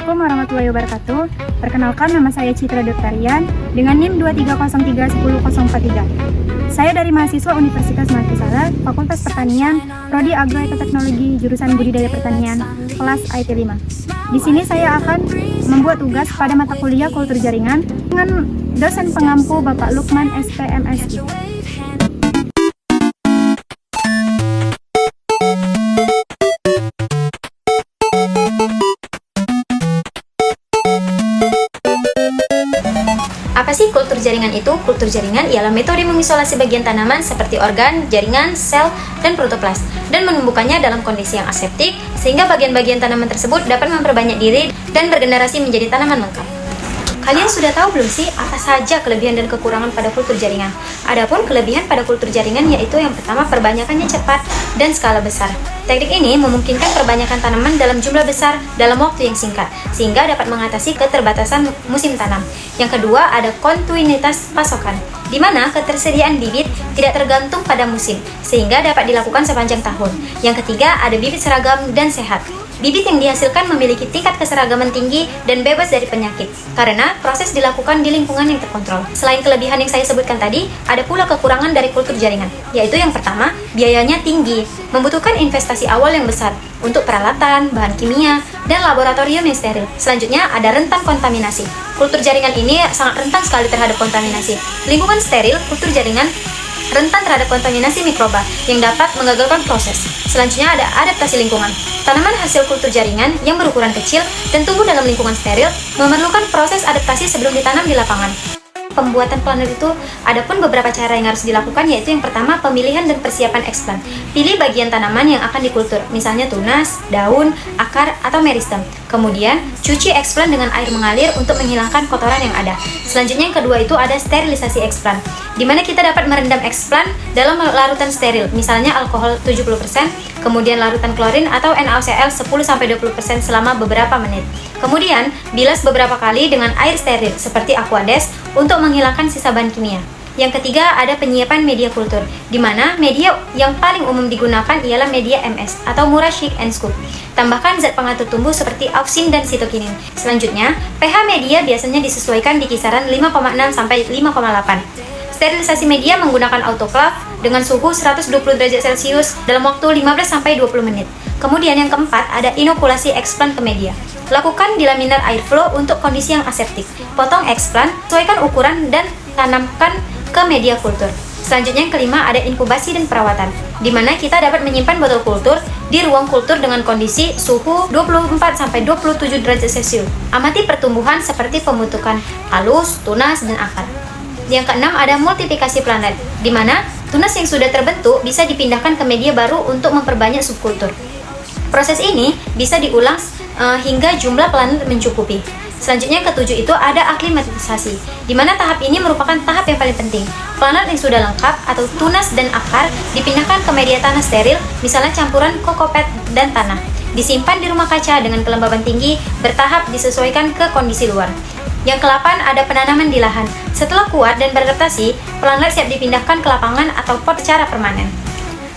Assalamualaikum warahmatullahi wabarakatuh. Perkenalkan, nama saya Citra Doktarian dengan NIM 23031043. Saya dari mahasiswa Universitas Markusala, Fakultas Pertanian, Prodi Agroekoteknologi, jurusan Budidaya Pertanian, kelas IT 5. Di sini saya akan membuat tugas pada mata kuliah Kultur Jaringan dengan dosen pengampu Bapak Lukman SPMSI. Apa sih kultur jaringan itu? Kultur jaringan ialah metode mengisolasi bagian tanaman seperti organ, jaringan, sel, dan protoplast dan menumbuhkannya dalam kondisi yang aseptik sehingga bagian-bagian tanaman tersebut dapat memperbanyak diri dan bergenerasi menjadi tanaman lengkap. Kalian sudah tahu belum sih apa saja kelebihan dan kekurangan pada kultur jaringan? Adapun kelebihan pada kultur jaringan yaitu yang pertama, perbanyakannya cepat dan skala besar. Teknik ini memungkinkan perbanyakan tanaman dalam jumlah besar dalam waktu yang singkat, sehingga dapat mengatasi keterbatasan musim tanam. Yang kedua, ada kontinuitas pasokan, di mana ketersediaan bibit tidak tergantung pada musim, sehingga dapat dilakukan sepanjang tahun. Yang ketiga, ada bibit seragam dan sehat. Bibit yang dihasilkan memiliki tingkat keseragaman tinggi dan bebas dari penyakit, karena proses dilakukan di lingkungan yang terkontrol. Selain kelebihan yang saya sebutkan tadi, ada pula kekurangan dari kultur jaringan, yaitu yang pertama, biayanya tinggi, membutuhkan investasi awal yang besar untuk peralatan, bahan kimia, dan laboratorium yang steril. Selanjutnya, ada rentan kontaminasi. Kultur jaringan ini sangat rentan sekali terhadap kontaminasi. Lingkungan steril, kultur jaringan rentan terhadap kontaminasi mikroba yang dapat menggagalkan proses. Selanjutnya ada adaptasi lingkungan. Tanaman hasil kultur jaringan yang berukuran kecil dan tumbuh dalam lingkungan steril memerlukan proses adaptasi sebelum ditanam di lapangan. Pembuatan planter itu ada pun beberapa cara yang harus dilakukan, yaitu yang pertama, pemilihan dan persiapan eksplan. Pilih bagian tanaman yang akan dikultur, misalnya tunas, daun, akar, atau meristem. Kemudian, cuci eksplan dengan air mengalir untuk menghilangkan kotoran yang ada. Selanjutnya yang kedua itu ada sterilisasi eksplan, di mana kita dapat merendam eksplan dalam larutan steril, misalnya alkohol 70%, kemudian larutan klorin atau NaOCl 10-20% selama beberapa menit. Kemudian, bilas beberapa kali dengan air steril seperti Aquades untuk menghilangkan sisa bahan kimia. Yang ketiga, ada penyiapan media kultur, di mana media yang paling umum digunakan ialah media MS atau Murray Shake and Scoop. Tambahkan zat pengatur tumbuh seperti auksin dan sitokinin. Selanjutnya, pH media biasanya disesuaikan di kisaran 5,6 sampai 5,8. Sterilisasi media menggunakan autoclave dengan suhu 120 derajat Celcius dalam waktu 15 sampai 20 menit. Kemudian yang keempat, ada inokulasi eksplan ke media. Lakukan di laminar airflow untuk kondisi yang aseptik. Potong eksplan, sesuaikan ukuran dan tanamkan ke media kultur. Selanjutnya yang kelima, ada inkubasi dan perawatan, di mana kita dapat menyimpan botol kultur di ruang kultur dengan kondisi suhu 24-27 derajat Celcius. Amati pertumbuhan seperti pembentukan halus, tunas, dan akar. Yang keenam, ada multiplikasi planet, di mana tunas yang sudah terbentuk bisa dipindahkan ke media baru untuk memperbanyak subkultur. Proses ini bisa diulang hingga jumlah planet mencukupi. Selanjutnya yang ketujuh itu ada aklimatisasi, di mana tahap ini merupakan tahap yang paling penting. Planet yang sudah lengkap atau tunas dan akar dipindahkan ke media tanah steril, misalnya campuran kokopet dan tanah. Disimpan di rumah kaca dengan kelembaban tinggi, bertahap disesuaikan ke kondisi luar. Yang ke-8 ada penanaman di lahan. Setelah kuat dan beradaptasi, planet siap dipindahkan ke lapangan atau pot secara permanen.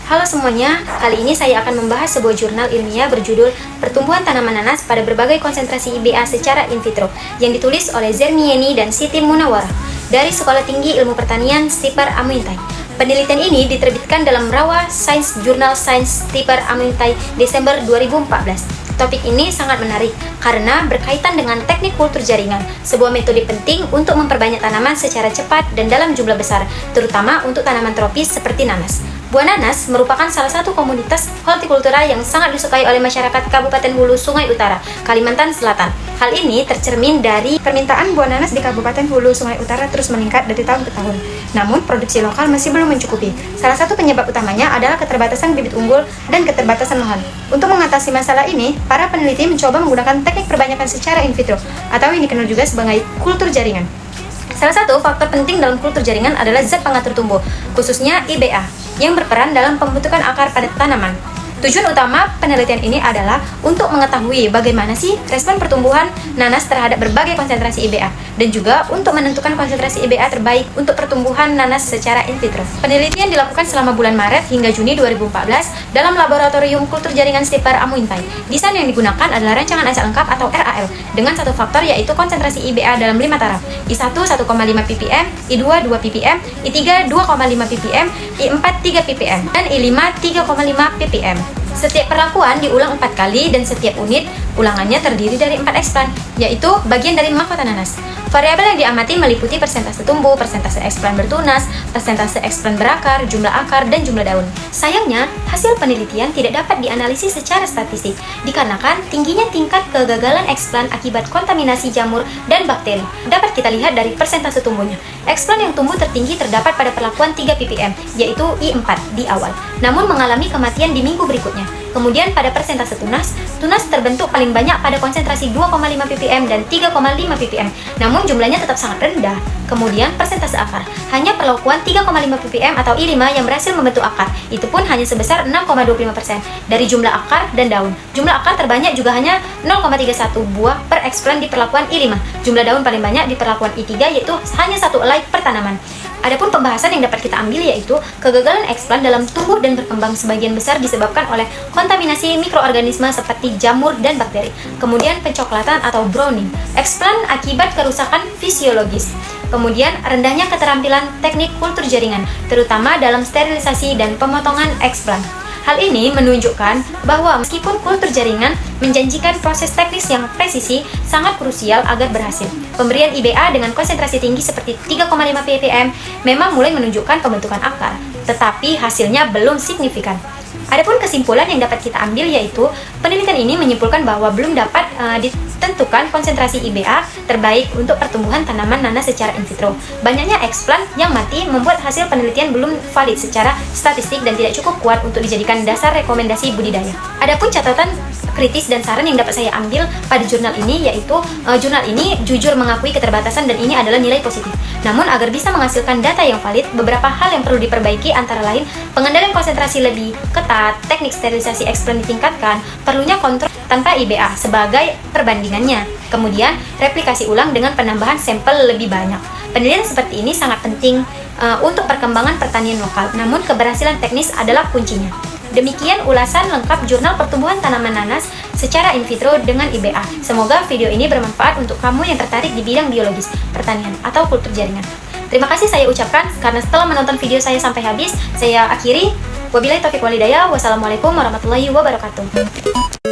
Halo semuanya, kali ini saya akan membahas sebuah jurnal ilmiah berjudul Pertumbuhan Tanaman Nanas pada Berbagai Konsentrasi IBA Secara In Vitro yang ditulis oleh Zernieni dan Siti Munawwarah dari Sekolah Tinggi Ilmu Pertanian Stiper Amintai. Penelitian ini diterbitkan dalam Rawa Science Journal Science Stiper Amintai Desember 2014. Topik ini sangat menarik karena berkaitan dengan teknik kultur jaringan, sebuah metode penting untuk memperbanyak tanaman secara cepat dan dalam jumlah besar, terutama untuk tanaman tropis seperti nanas. Buah nanas merupakan salah satu komunitas hortikultura yang sangat disukai oleh masyarakat Kabupaten Hulu Sungai Utara, Kalimantan Selatan. Hal ini tercermin dari permintaan buah nanas di Kabupaten Hulu Sungai Utara terus meningkat dari tahun ke tahun. Namun, produksi lokal masih belum mencukupi. Salah satu penyebab utamanya adalah keterbatasan bibit unggul dan keterbatasan lahan. Untuk mengatasi masalah ini, para peneliti mencoba menggunakan teknik perbanyakan secara in vitro, atau yang dikenal juga sebagai kultur jaringan. Salah satu faktor penting dalam kultur jaringan adalah zat pengatur tumbuh, khususnya IBA, yang berperan dalam pembentukan akar pada tanaman. Tujuan utama penelitian ini adalah untuk mengetahui bagaimana sih respon pertumbuhan nanas terhadap berbagai konsentrasi IBA dan juga untuk menentukan konsentrasi IBA terbaik untuk pertumbuhan nanas secara in vitro. Penelitian dilakukan selama bulan Maret hingga Juni 2014 dalam laboratorium kultur jaringan Stiper Amuintai. Desain yang digunakan adalah rancangan acak lengkap atau RAL dengan satu faktor yaitu konsentrasi IBA dalam 5 taraf. I1 1,5 ppm, I2 2 ppm, I3 2,5 ppm, I4 3 ppm, dan I5 3,5 ppm. Setiap perlakuan diulang 4 kali dan setiap unit ulangannya terdiri dari 4 eksplan, yaitu bagian dari mahkota nanas. Variabel yang diamati meliputi persentase tumbuh, persentase eksplan bertunas, persentase eksplan berakar, jumlah akar, dan jumlah daun. Sayangnya, hasil penelitian tidak dapat dianalisis secara statistik, dikarenakan tingginya tingkat kegagalan eksplan akibat kontaminasi jamur dan bakteri. Dapat kita lihat dari persentase tumbuhnya. Eksplan yang tumbuh tertinggi terdapat pada perlakuan 3 ppm, yaitu I4 di awal, namun mengalami kematian di minggu berikutnya. Kemudian pada persentase tunas terbentuk paling banyak pada konsentrasi 2,5 ppm dan 3,5 ppm, namun jumlahnya tetap sangat rendah. Kemudian persentase akar, hanya perlakuan 3,5 ppm atau I5 yang berhasil membentuk akar, itu pun hanya sebesar 6,25% dari jumlah akar dan daun. Jumlah akar terbanyak juga hanya 0,31 buah per eksplan di perlakuan I5. Jumlah daun paling banyak di perlakuan I3 yaitu hanya 1 helai per tanaman. Adapun pembahasan yang dapat kita ambil yaitu kegagalan eksplan dalam tumbuh dan berkembang sebagian besar disebabkan oleh kontaminasi mikroorganisme seperti jamur dan bakteri. Kemudian pencoklatan atau browning, eksplan akibat kerusakan fisiologis. Kemudian rendahnya keterampilan teknik kultur jaringan, terutama dalam sterilisasi dan pemotongan eksplan. Hal ini menunjukkan bahwa meskipun kultur jaringan menjanjikan proses teknis yang presisi, sangat krusial agar berhasil. Pemberian IBA dengan konsentrasi tinggi seperti 3,5 ppm memang mulai menunjukkan pembentukan akar, tetapi hasilnya belum signifikan. Adapun kesimpulan yang dapat kita ambil yaitu penelitian ini menyimpulkan bahwa belum dapat ditentukan konsentrasi IBA terbaik untuk pertumbuhan tanaman nanas secara in vitro. Banyaknya eksplan yang mati membuat hasil penelitian belum valid secara statistik dan tidak cukup kuat untuk dijadikan dasar rekomendasi budidaya. Adapun catatan kritis dan saran yang dapat saya ambil pada jurnal ini yaitu jurnal ini jujur mengakui keterbatasan dan ini adalah nilai positif. Namun agar bisa menghasilkan data yang valid, beberapa hal yang perlu diperbaiki antara lain pengendalian konsentrasi lebih ketat, teknik sterilisasi eksplan ditingkatkan, perlunya kontrol tanpa IBA sebagai perbandingannya. Kemudian replikasi ulang dengan penambahan sampel lebih banyak. Penelitian seperti ini sangat penting untuk perkembangan pertanian lokal, namun keberhasilan teknis adalah kuncinya. Demikian ulasan lengkap jurnal pertumbuhan tanaman nanas secara in vitro dengan IBA. Semoga video ini bermanfaat untuk kamu yang tertarik di bidang biologis, pertanian, atau kultur jaringan. Terima kasih saya ucapkan karena setelah menonton video saya sampai habis, saya akhiri. Wabillahi taufiq walhidayah. Wassalamualaikum warahmatullahi wabarakatuh.